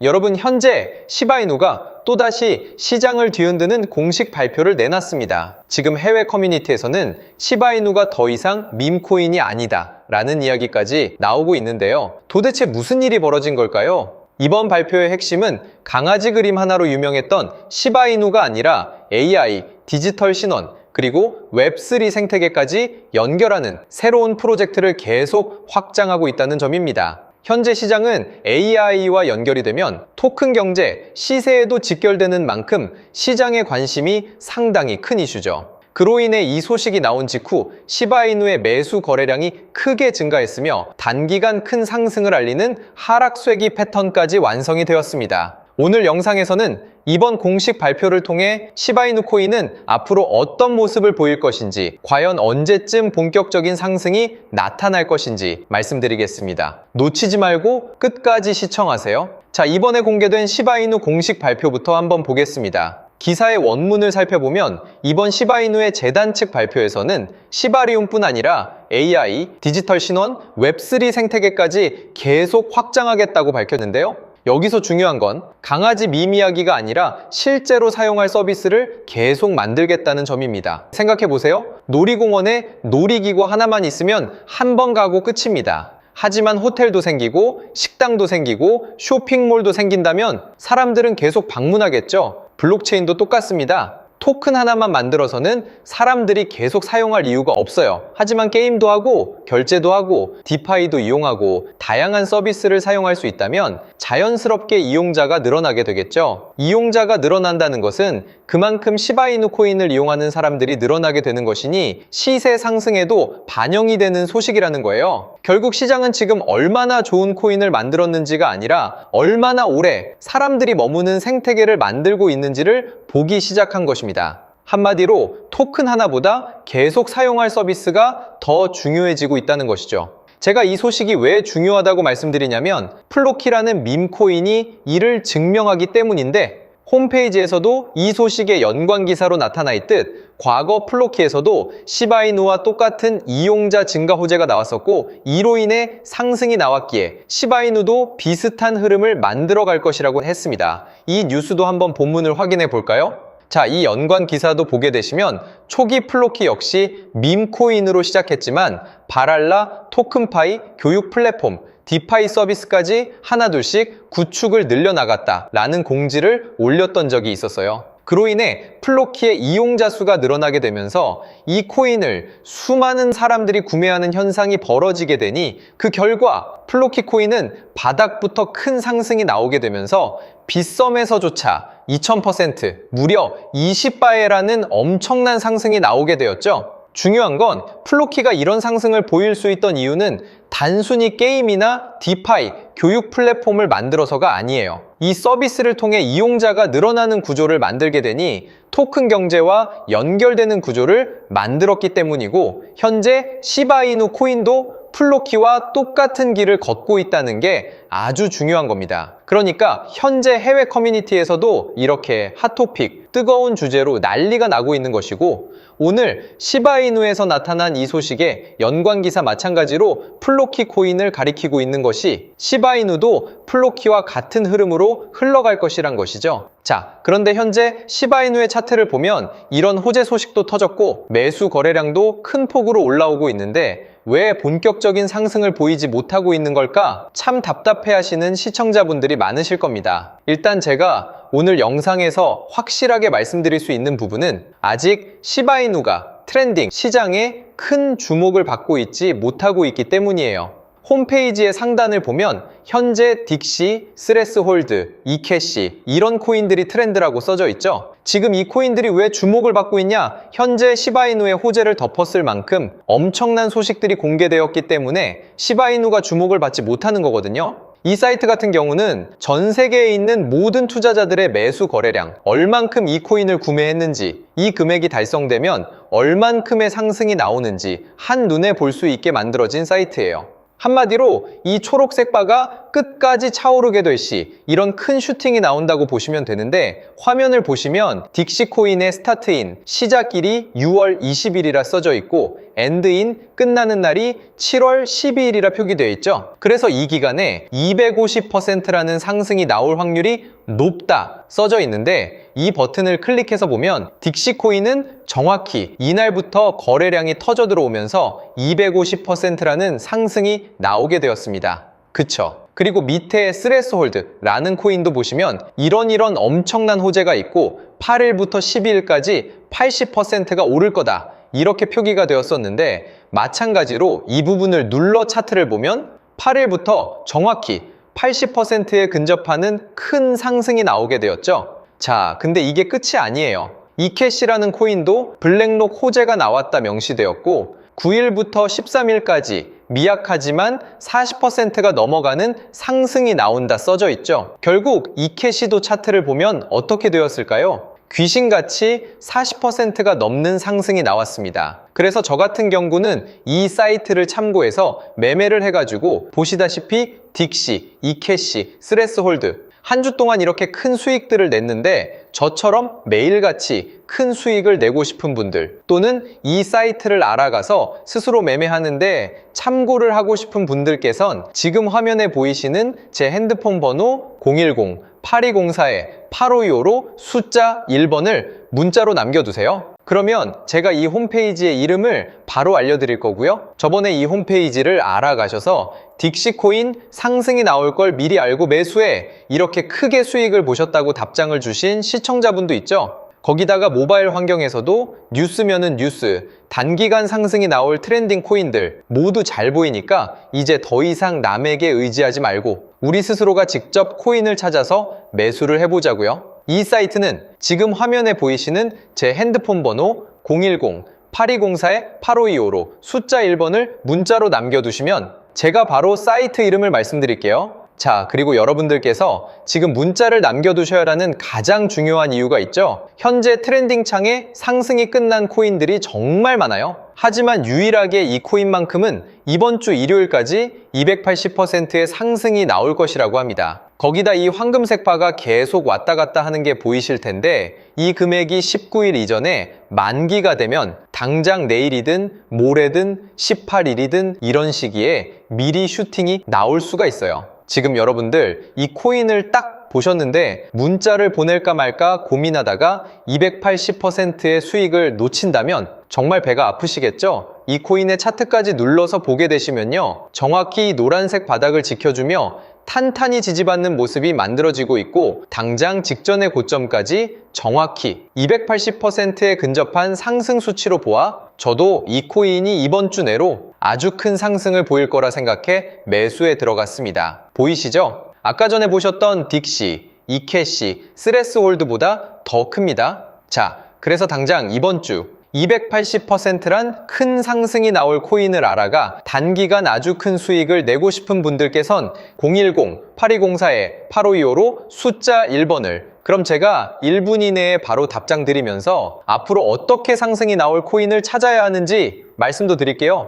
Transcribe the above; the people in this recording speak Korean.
여러분, 현재 시바이누가 또다시 시장을 뒤흔드는 공식 발표를 내놨습니다. 지금 해외 커뮤니티에서는 시바이누가 더 이상 밈코인이 아니다 라는 이야기까지 나오고 있는데요. 도대체 무슨 일이 벌어진 걸까요? 이번 발표의 핵심은 강아지 그림 하나로 유명했던 시바이누가 아니라 AI, 디지털 신원, 그리고 웹3 생태계까지 연결하는 새로운 프로젝트를 계속 확장하고 있다는 점입니다. 현재 시장은 AI와 연결이 되면 토큰 경제, 시세에도 직결되는 만큼 시장의 관심이 상당히 큰 이슈죠. 그로 인해 이 소식이 나온 직후 시바이누의 매수 거래량이 크게 증가했으며 단기간 큰 상승을 알리는 하락쇄기 패턴까지 완성이 되었습니다. 오늘 영상에서는 이번 공식 발표를 통해 시바이누 코인은 앞으로 어떤 모습을 보일 것인지, 과연 언제쯤 본격적인 상승이 나타날 것인지 말씀드리겠습니다. 놓치지 말고 끝까지 시청하세요. 자, 이번에 공개된 시바이누 공식 발표부터 한번 보겠습니다. 기사의 원문을 살펴보면 이번 시바이누의 재단 측 발표에서는 시바리움뿐 아니라 AI, 디지털 신원, 웹3 생태계까지 계속 확장하겠다고 밝혔는데요. 여기서 중요한 건 강아지 밈 이야기가 아니라 실제로 사용할 서비스를 계속 만들겠다는 점입니다. 생각해보세요. 놀이공원에 놀이기구 하나만 있으면 한 번 가고 끝입니다. 하지만 호텔도 생기고 식당도 생기고 쇼핑몰도 생긴다면 사람들은 계속 방문하겠죠. 블록체인도 똑같습니다. 토큰 하나만 만들어서는 사람들이 계속 사용할 이유가 없어요. 하지만 게임도 하고 결제도 하고 디파이도 이용하고 다양한 서비스를 사용할 수 있다면 자연스럽게 이용자가 늘어나게 되겠죠. 이용자가 늘어난다는 것은 그만큼 시바이누 코인을 이용하는 사람들이 늘어나게 되는 것이니 시세 상승에도 반영이 되는 소식이라는 거예요. 결국 시장은 지금 얼마나 좋은 코인을 만들었는지가 아니라 얼마나 오래 사람들이 머무는 생태계를 만들고 있는지를 보기 시작한 것입니다. 한마디로 토큰 하나보다 계속 사용할 서비스가 더 중요해지고 있다는 것이죠. 제가 이 소식이 왜 중요하다고 말씀드리냐면 플로키라는 밈코인이 이를 증명하기 때문인데, 홈페이지에서도 이 소식의 연관 기사로 나타나 있듯 과거 플로키에서도 시바이누와 똑같은 이용자 증가 호재가 나왔었고, 이로 인해 상승이 나왔기에 시바이누도 비슷한 흐름을 만들어 갈 것이라고 했습니다. 이 뉴스도 한번 본문을 확인해 볼까요? 자, 이 연관 기사도 보게 되시면 초기 플로키 역시 밈코인으로 시작했지만 바랄라, 토큰파이, 교육 플랫폼, 디파이 서비스까지 하나둘씩 구축을 늘려나갔다 라는 공지를 올렸던 적이 있었어요. 그로 인해 플로키의 이용자 수가 늘어나게 되면서 이 코인을 수많은 사람들이 구매하는 현상이 벌어지게 되니 그 결과 플로키 코인은 바닥부터 큰 상승이 나오게 되면서 빗썸에서조차 2000%, 무려 20바에라는 엄청난 상승이 나오게 되었죠. 중요한 건 플로키가 이런 상승을 보일 수 있던 이유는 단순히 게임이나 디파이, 교육 플랫폼을 만들어서가 아니에요. 이 서비스를 통해 이용자가 늘어나는 구조를 만들게 되니 토큰 경제와 연결되는 구조를 만들었기 때문이고, 현재 시바이누 코인도 플로키와 똑같은 길을 걷고 있다는 게 아주 중요한 겁니다. 그러니까 현재 해외 커뮤니티에서도 이렇게 핫토픽, 뜨거운 주제로 난리가 나고 있는 것이고, 오늘 시바이누에서 나타난 이 소식에 연관 기사 마찬가지로 플로키 코인을 가리키고 있는 것이 시바이누도 플로키와 같은 흐름으로 흘러갈 것이란 것이죠. 자, 그런데 현재 시바이누의 차트를 보면 이런 호재 소식도 터졌고 매수 거래량도 큰 폭으로 올라오고 있는데 왜 본격적인 상승을 보이지 못하고 있는 걸까? 참 답답해 하시는 시청자분들이 많으실 겁니다. 일단 제가 오늘 영상에서 확실하게 말씀드릴 수 있는 부분은 아직 시바이누가 트렌딩, 시장에 큰 주목을 받고 있지 못하고 있기 때문이에요. 홈페이지의 상단을 보면 현재 딕시, 스레스홀드, 이캐시 이런 코인들이 트렌드라고 써져 있죠. 지금 이 코인들이 왜 주목을 받고 있냐? 현재 시바이누의 호재를 덮었을 만큼 엄청난 소식들이 공개되었기 때문에 시바이누가 주목을 받지 못하는 거거든요. 이 사이트 같은 경우는 전 세계에 있는 모든 투자자들의 매수 거래량, 얼만큼 이 코인을 구매했는지, 이 금액이 달성되면 얼만큼의 상승이 나오는지 한눈에 볼 수 있게 만들어진 사이트예요. 한마디로 이 초록색 바가 끝까지 차오르게 될 시 이런 큰 슈팅이 나온다고 보시면 되는데, 화면을 보시면 딕시코인의 스타트인 시작일이 6월 20일이라 써져 있고 엔드인 끝나는 날이 7월 12일이라 표기되어 있죠. 그래서 이 기간에 250%라는 상승이 나올 확률이 높다 써져 있는데, 이 버튼을 클릭해서 보면 딕시코인은 정확히 이날부터 거래량이 터져 들어오면서 250%라는 상승이 나오게 되었습니다. 그쵸? 그리고 밑에 스레스홀드라는 코인도 보시면 이런 엄청난 호재가 있고 8일부터 12일까지 80%가 오를 거다 이렇게 표기가 되었었는데, 마찬가지로 이 부분을 눌러 차트를 보면 8일부터 정확히 80%에 근접하는 큰 상승이 나오게 되었죠. 자, 근데 이게 끝이 아니에요. 이캐시라는 코인도 블랙록 호재가 나왔다 명시되었고 9일부터 13일까지 미약하지만 40%가 넘어가는 상승이 나온다 써져 있죠. 결국 이캐시도 차트를 보면 어떻게 되었을까요? 귀신같이 40%가 넘는 상승이 나왔습니다. 그래서 저 같은 경우는 이 사이트를 참고해서 매매를 해가지고 보시다시피 딕시, 이캐시, 스레스홀드 한 주 동안 이렇게 큰 수익들을 냈는데, 저처럼 매일같이 큰 수익을 내고 싶은 분들, 또는 이 사이트를 알아가서 스스로 매매하는데 참고를 하고 싶은 분들께선 지금 화면에 보이시는 제 핸드폰 번호 010-8204-8525로 숫자 1번을 문자로 남겨두세요. 그러면 제가 이 홈페이지의 이름을 바로 알려드릴 거고요. 저번에 이 홈페이지를 알아가셔서 딕시코인 상승이 나올 걸 미리 알고 매수해 이렇게 크게 수익을 보셨다고 답장을 주신 시청자분도 있죠. 거기다가 모바일 환경에서도 뉴스면은 뉴스, 단기간 상승이 나올 트렌딩 코인들 모두 잘 보이니까 이제 더 이상 남에게 의지하지 말고 우리 스스로가 직접 코인을 찾아서 매수를 해보자고요. 이 사이트는 지금 화면에 보이시는 제 핸드폰 번호 010-8204-8525로 숫자 1번을 문자로 남겨두시면 제가 바로 사이트 이름을 말씀드릴게요. 자, 그리고 여러분들께서 지금 문자를 남겨두셔야하는 가장 중요한 이유가 있죠. 현재 트렌딩 창에 상승이 끝난 코인들이 정말 많아요. 하지만 유일하게 이 코인만큼은 이번 주 일요일까지 280%의 상승이 나올 것이라고 합니다. 거기다 이 황금색 바가 계속 왔다 갔다 하는 게 보이실 텐데, 이 금액이 19일 이전에 만기가 되면 당장 내일이든 모레든 18일이든 이런 시기에 미리 슈팅이 나올 수가 있어요. 지금 여러분들 이 코인을 딱 보셨는데 문자를 보낼까 말까 고민하다가 280%의 수익을 놓친다면 정말 배가 아프시겠죠? 이 코인의 차트까지 눌러서 보게 되시면요, 정확히 노란색 바닥을 지켜주며 탄탄히 지지받는 모습이 만들어지고 있고, 당장 직전의 고점까지 정확히 280%에 근접한 상승 수치로 보아 저도 이 코인이 이번 주 내로 아주 큰 상승을 보일 거라 생각해 매수에 들어갔습니다. 보이시죠? 아까 전에 보셨던 딕시, 이캐시, 스레스홀드보다 더 큽니다. 자, 그래서 당장 이번 주 280%란 큰 상승이 나올 코인을 알아가 단기간 아주 큰 수익을 내고 싶은 분들께선 010-8204-8525로 숫자 1번을, 그럼 제가 1분 이내에 바로 답장 드리면서 앞으로 어떻게 상승이 나올 코인을 찾아야 하는지 말씀도 드릴게요.